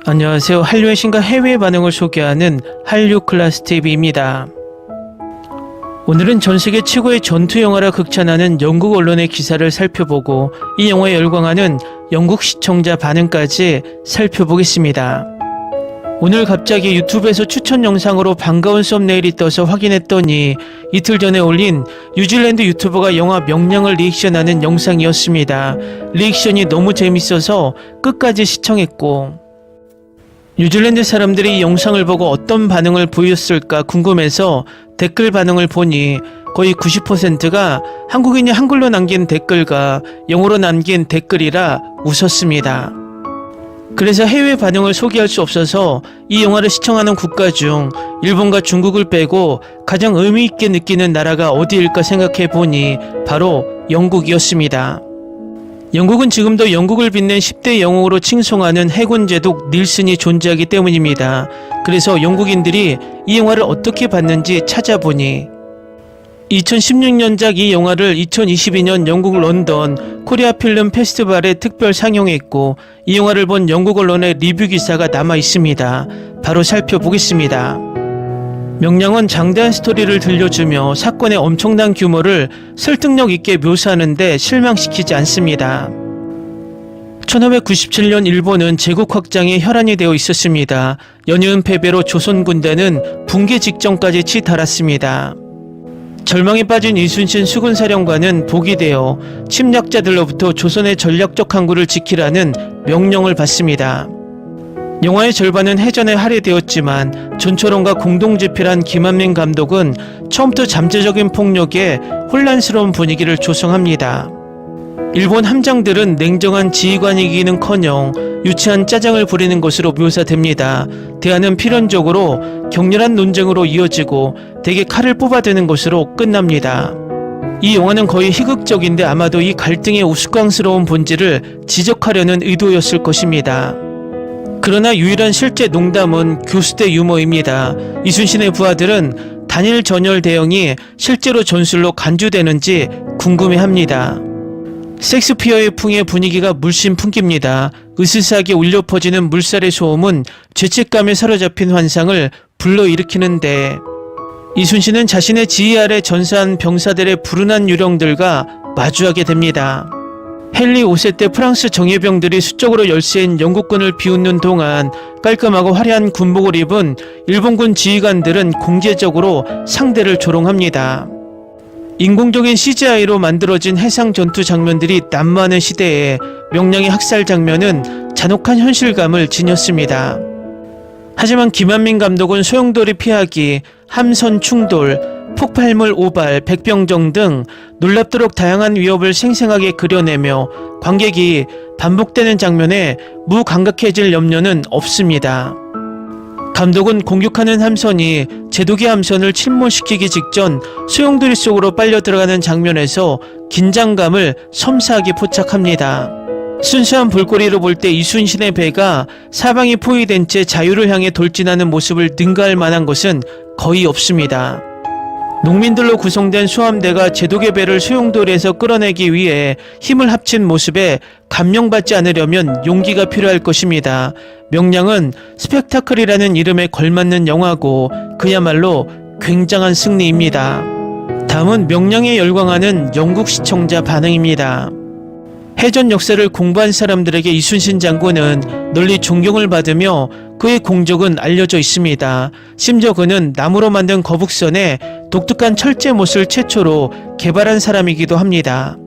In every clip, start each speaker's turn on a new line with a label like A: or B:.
A: 안녕하세요. 한류의 신과 해외 반응을 소개하는 한류 클래스 TV입니다. 오늘은 전세계 최고의 전투 영화라 극찬하는 영국 언론의 기사를 살펴보고 이 영화에 열광하는 영국 시청자 반응까지 살펴보겠습니다. 오늘 갑자기 유튜브에서 추천 영상으로 반가운 썸네일이 떠서 확인했더니 이틀 전에 올린 뉴질랜드 유튜버가 영화 명량을 리액션하는 영상이었습니다. 리액션이 너무 재밌어서 끝까지 시청했고 뉴질랜드 사람들이 이 영상을 보고 어떤 반응을 보였을까 궁금해서 댓글 반응을 보니 거의 90%가 한국인이 한글로 남긴 댓글과 영어로 남긴 댓글이라 웃었습니다. 그래서 해외 반응을 소개할 수 없어서 이 영화를 시청하는 국가 중 일본과 중국을 빼고 가장 의미 있게 느끼는 나라가 어디일까 생각해 보니 바로 영국이었습니다. 영국은 지금도 영국을 빛낸 10대 영웅으로 칭송하는 해군 제독 닐슨이 존재하기 때문입니다. 그래서 영국인들이 이 영화를 어떻게 봤는지 찾아보니 2016년작 이 영화를 2022년 영국 런던 코리아 필름 페스티벌에 특별 상영했고 이 영화를 본 영국 언론의 리뷰 기사가 남아 있습니다. 바로 살펴보겠습니다. 명량은 장대한 스토리를 들려주며 사건의 엄청난 규모를 설득력 있게 묘사하는데 실망시키지 않습니다. 1597년 일본은 제국 확장에 혈안이 되어 있었습니다. 연이은 패배로 조선 군대는 붕괴 직전까지 치달았습니다. 절망에 빠진 이순신 수군사령관은 복이 되어 침략자들로부터 조선의 전략적 항구를 지키라는 명령을 받습니다. 영화의 절반은 해전에 할애되었지만 전초론과 공동집필한 김한민 감독은 처음부터 잠재적인 폭력에 혼란스러운 분위기를 조성합니다. 일본 함장들은 냉정한 지휘관이기는커녕 유치한 짜장을 부리는 것으로 묘사됩니다. 대화는 필연적으로 격렬한 논쟁으로 이어지고 대개 칼을 뽑아대는 것으로 끝납니다. 이 영화는 거의 희극적인데 아마도 이 갈등의 우스꽝스러운 본질을 지적하려는 의도였을 것입니다. 그러나 유일한 실제 농담은 교수대 유머입니다. 이순신의 부하들은 단일 전열 대형이 실제로 전술로 간주되는지 궁금해합니다. 섹스피어의 풍의 분위기가 물씬 풍깁니다. 으스스하게 울려 퍼지는 물살의 소음은 죄책감에 사로잡힌 환상을 불러일으키는데 이순신은 자신의 지휘 아래 전사한 병사들의 불운한 유령들과 마주하게 됩니다. 헨리 5세 때 프랑스 정예병들이 수적으로 열세인 영국군을 비웃는 동안 깔끔하고 화려한 군복을 입은 일본군 지휘관들은 공개적으로 상대를 조롱합니다. 인공적인 CGI로 만들어진 해상 전투 장면들이 난무하는 시대에 명량의 학살 장면은 잔혹한 현실감을 지녔습니다. 하지만 김한민 감독은 소용돌이 피하기, 함선 충돌, 폭발물 오발, 백병정 등 놀랍도록 다양한 위협을 생생하게 그려내며 관객이 반복되는 장면에 무감각해질 염려는 없습니다. 감독은 공격하는 함선이 제독의 함선을 침몰시키기 직전 소용돌이 속으로 빨려 들어가는 장면에서 긴장감을 섬세하게 포착합니다. 순수한 볼거리로 볼 때 이순신의 배가 사방이 포위된 채 자유를 향해 돌진하는 모습을 능가할 만한 것은 거의 없습니다. 농민들로 구성된 수함대가 제독의 배를 소용돌이에서 끌어내기 위해 힘을 합친 모습에 감명받지 않으려면 용기가 필요할 것입니다. 명량은 스펙타클이라는 이름에 걸맞는 영화고 그야말로 굉장한 승리입니다. 다음은 명량에 열광하는 영국 시청자 반응입니다. 해전 역사를 공부한 사람들에게 이순신 장군은 널리 존경을 받으며 그의 공적은 알려져 있습니다. 심지어 그는 나무로 만든 거북선에 독특한 철제못을 최초로 개발한 사람이기도 합니다.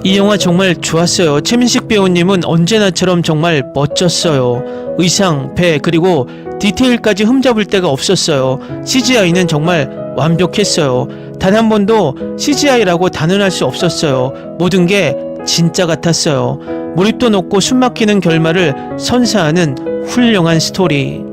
A: 이 영화 정말 좋았어요. 최민식 배우님은 언제나처럼 정말 멋졌어요. 의상, 배, 그리고 디테일까지 흠잡을 데가 없었어요. CGI는 정말 완벽했어요. 단 한 번도 CGI라고 단언할 수 없었어요. 모든 게 진짜 같았어요. 몰입도 높고 숨막히는 결말을 선사하는 훌륭한 스토리.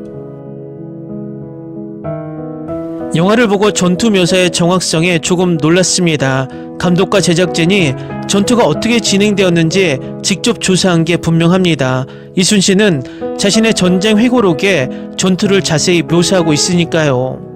A: 영화를 보고 전투 묘사의 정확성에 조금 놀랐습니다. 감독과 제작진이 전투가 어떻게 진행되었는지 직접 조사한 게 분명합니다. 이순신은 자신의 전쟁 회고록에 전투를 자세히 묘사하고 있으니까요.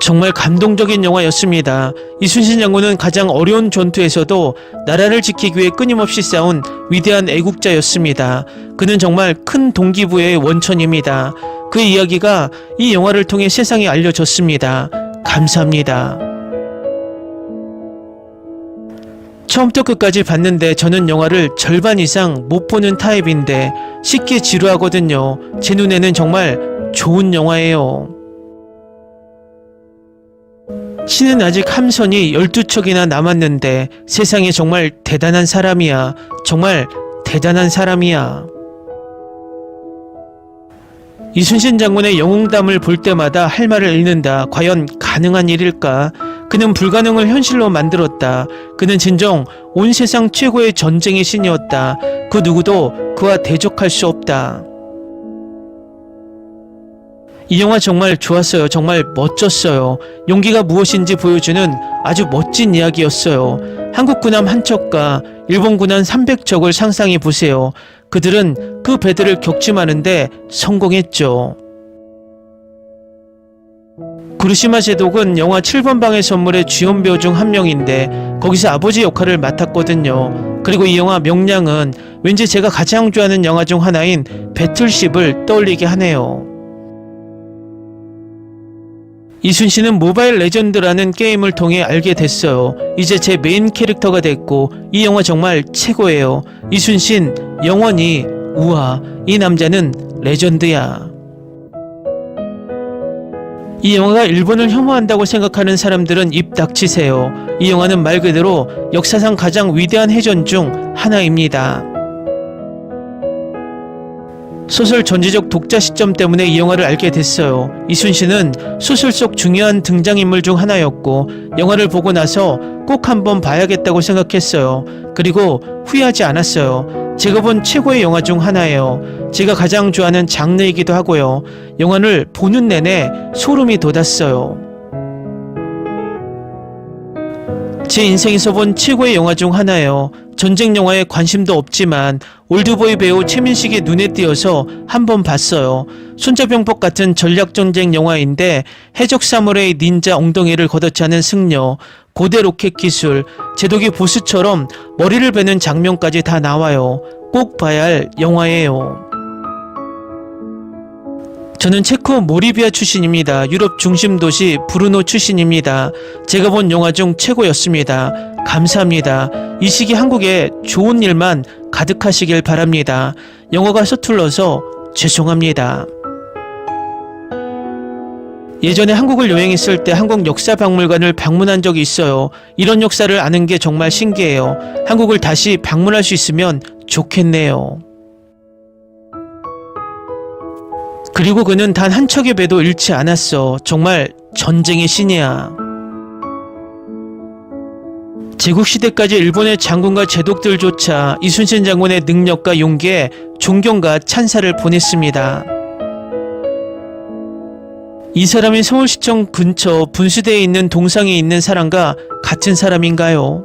A: 정말 감동적인 영화였습니다. 이순신 장군은 가장 어려운 전투에서도 나라를 지키기 위해 끊임없이 싸운 위대한 애국자였습니다. 그는 정말 큰 동기부여의 원천입니다. 그의 이야기가 이 영화를 통해 세상에 알려졌습니다. 감사합니다. 처음부터 끝까지 봤는데 저는 영화를 절반 이상 못 보는 타입인데 쉽게 지루하거든요. 제 눈에는 정말 좋은 영화예요. 신은 아직 함선이 12척이나 남았는데 세상에 정말 대단한 사람이야. 정말 대단한 사람이야. 이순신 장군의 영웅담을 볼 때마다 할 말을 잃는다. 과연 가능한 일일까? 그는 불가능을 현실로 만들었다. 그는 진정 온 세상 최고의 전쟁의 신이었다. 그 누구도 그와 대적할 수 없다. 이 영화 정말 좋았어요. 정말 멋졌어요. 용기가 무엇인지 보여주는 아주 멋진 이야기였어요. 한국 군함 한 척과 일본 군함 300척을 상상해 보세요. 그들은 그 배들을 격침하는데 성공했죠. 구르시마 제독은 영화 7번 방의 선물의 주연 배우 중 한 명인데 거기서 아버지 역할을 맡았거든요. 그리고 이 영화 명량은 왠지 제가 가장 좋아하는 영화 중 하나인 배틀쉽을 떠올리게 하네요. 이순신은 모바일 레전드라는 게임을 통해 알게 됐어요. 이제 제 메인 캐릭터가 됐고 이 영화 정말 최고예요. 이순신 영원히 우와, 이 남자는 레전드야. 이 영화가 일본을 혐오한다고 생각하는 사람들은 입 닥치세요. 이 영화는 말 그대로 역사상 가장 위대한 해전 중 하나입니다. 소설 전지적 독자 시점 때문에 이 영화를 알게 됐어요. 이순신은 소설 속 중요한 등장인물 중 하나였고 영화를 보고 나서 꼭 한번 봐야겠다고 생각했어요. 그리고 후회하지 않았어요. 제가 본 최고의 영화 중 하나예요. 제가 가장 좋아하는 장르이기도 하고요. 영화를 보는 내내 소름이 돋았어요. 제 인생에서 본 최고의 영화 중 하나예요. 전쟁 영화에 관심도 없지만 올드보이 배우 최민식이 눈에 띄어서 한번 봤어요. 손자병법 같은 전략전쟁 영화인데 해적 사무라이 닌자 엉덩이를 걷어차는 승려, 고대 로켓 기술, 제독이 보스처럼 머리를 베는 장면까지 다 나와요. 꼭 봐야 할 영화예요. 저는 체코 모리비아 출신입니다. 유럽 중심 도시 브루노 출신입니다. 제가 본 영화 중 최고였습니다. 감사합니다. 이 시기 한국에 좋은 일만 가득하시길 바랍니다. 영어가 서툴러서 죄송합니다. 예전에 한국을 여행했을 때 한국 역사박물관을 방문한 적이 있어요. 이런 역사를 아는 게 정말 신기해요. 한국을 다시 방문할 수 있으면 좋겠네요. 그리고 그는 단 한 척의 배도 잃지 않았어. 정말 전쟁의 신이야. 제국시대까지 일본의 장군과 제독들조차 이순신 장군의 능력과 용기에 존경과 찬사를 보냈습니다. 이 사람이 서울시청 근처 분수대에 있는 동상에 있는 사람과 같은 사람인가요?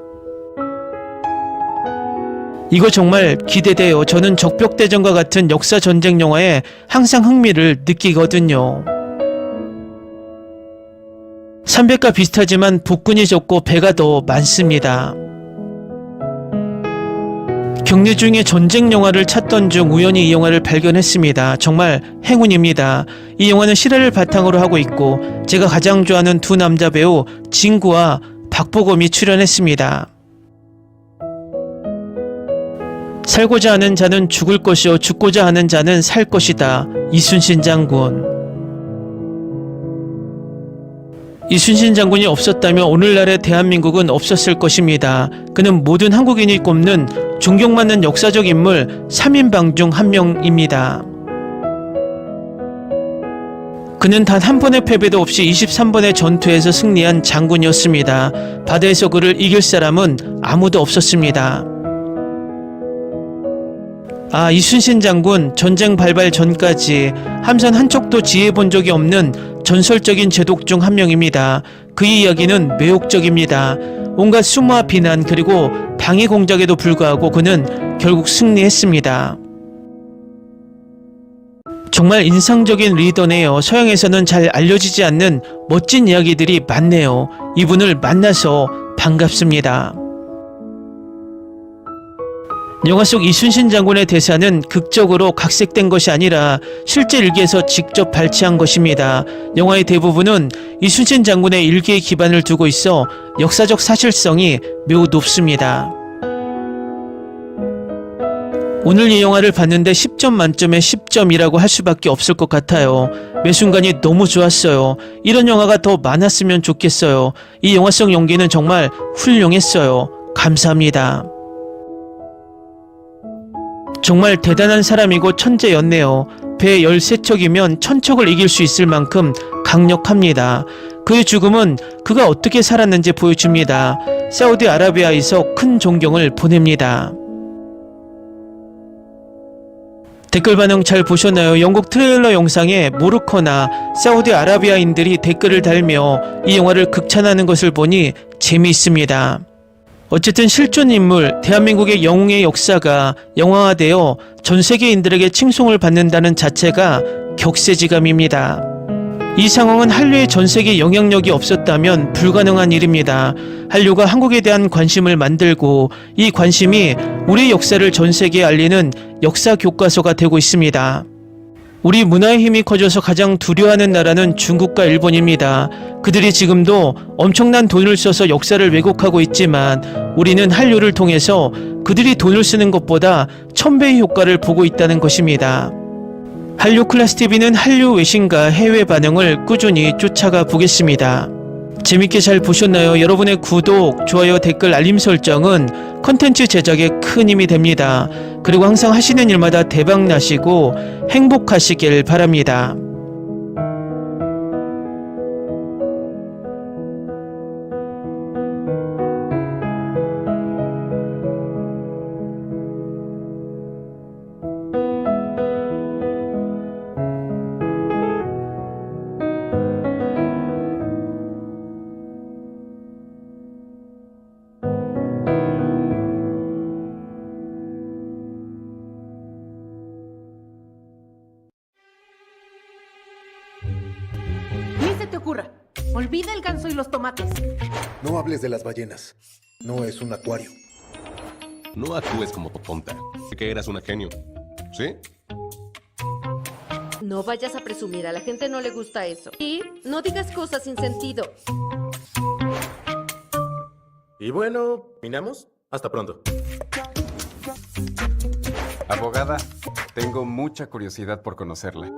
A: 이거 정말 기대돼요. 저는 적벽대전과 같은 역사전쟁 영화에 항상 흥미를 느끼거든요. 300과 비슷하지만 복근이 적고 배가 더 많습니다. 격리 중에 전쟁 영화를 찾던 중 우연히 이 영화를 발견했습니다. 정말 행운입니다. 이 영화는 실화를 바탕으로 하고 있고 제가 가장 좋아하는 두 남자 배우 진구와 박보검이 출연했습니다. 살고자 하는 자는 죽을 것이요 죽고자 하는 자는 살 것이다. 이순신 장군. 이순신 장군이 없었다면 오늘날의 대한민국은 없었을 것입니다. 그는 모든 한국인이 꼽는 존경받는 역사적 인물 3인방 중 한 명입니다. 그는 단 한 번의 패배도 없이 23번의 전투에서 승리한 장군이었습니다. 바다에서 그를 이길 사람은 아무도 없었습니다. 이순신 장군 전쟁 발발 전까지 함선 한 척도 지휘해본 적이 없는 전설적인 제독 중 한 명입니다. 그의 이야기는 매혹적입니다. 온갖 수모와 비난 그리고 방해 공작에도 불구하고 그는 결국 승리했습니다. 정말 인상적인 리더네요. 서양에서는 잘 알려지지 않는 멋진 이야기들이 많네요. 이분을 만나서 반갑습니다. 영화 속 이순신 장군의 대사는 극적으로 각색된 것이 아니라 실제 일기에서 직접 발췌한 것입니다. 영화의 대부분은 이순신 장군의 일기에 기반을 두고 있어 역사적 사실성이 매우 높습니다. 오늘 이 영화를 봤는데 10점 만점에 10점이라고 할 수밖에 없을 것 같아요. 매 순간이 너무 좋았어요. 이런 영화가 더 많았으면 좋겠어요. 이 영화 속 연기는 정말 훌륭했어요. 감사합니다. 정말 대단한 사람이고 천재였네요. 배 13척이면 1000척을 이길 수 있을 만큼 강력합니다. 그의 죽음은 그가 어떻게 살았는지 보여줍니다. 사우디아라비아에서 큰 존경을 보냅니다. 댓글 반응 잘 보셨나요? 영국 트레일러 영상에 모로코나 사우디아라비아인들이 댓글을 달며 이 영화를 극찬하는 것을 보니 재미있습니다. 어쨌든 실존 인물, 대한민국의 영웅의 역사가 영화화되어 전 세계인들에게 칭송을 받는다는 자체가 격세지감입니다. 이 상황은 한류의 전 세계 영향력이 없었다면 불가능한 일입니다. 한류가 한국에 대한 관심을 만들고 이 관심이 우리 역사를 전 세계에 알리는 역사 교과서가 되고 있습니다. 우리 문화의 힘이 커져서 가장 두려워하는 나라는 중국과 일본입니다. 그들이 지금도 엄청난 돈을 써서 역사를 왜곡하고 있지만 우리는 한류를 통해서 그들이 돈을 쓰는 것보다 1000배의 효과를 보고 있다는 것입니다. 한류 클래스TV는 한류 외신과 해외 반응을 꾸준히 쫓아가 보겠습니다. 재밌게 잘 보셨나요? 여러분의 구독, 좋아요, 댓글, 알림 설정은 컨텐츠 제작에 큰 힘이 됩니다. 그리고 항상 하시는 일마다 대박 나시고 행복하시길 바랍니다.
B: Ni se te ocurra. Olvida el ganso y los tomates.
C: No hables de las ballenas. No es un acuario.
D: No actúes como tonta. Que eras una genio. ¿Sí?
E: No vayas a presumir, a la gente no le gusta eso. Y no digas cosas sin sentido.
F: Y bueno, ¿minamos? Hasta pronto.
G: Abogada, tengo mucha curiosidad por conocerla.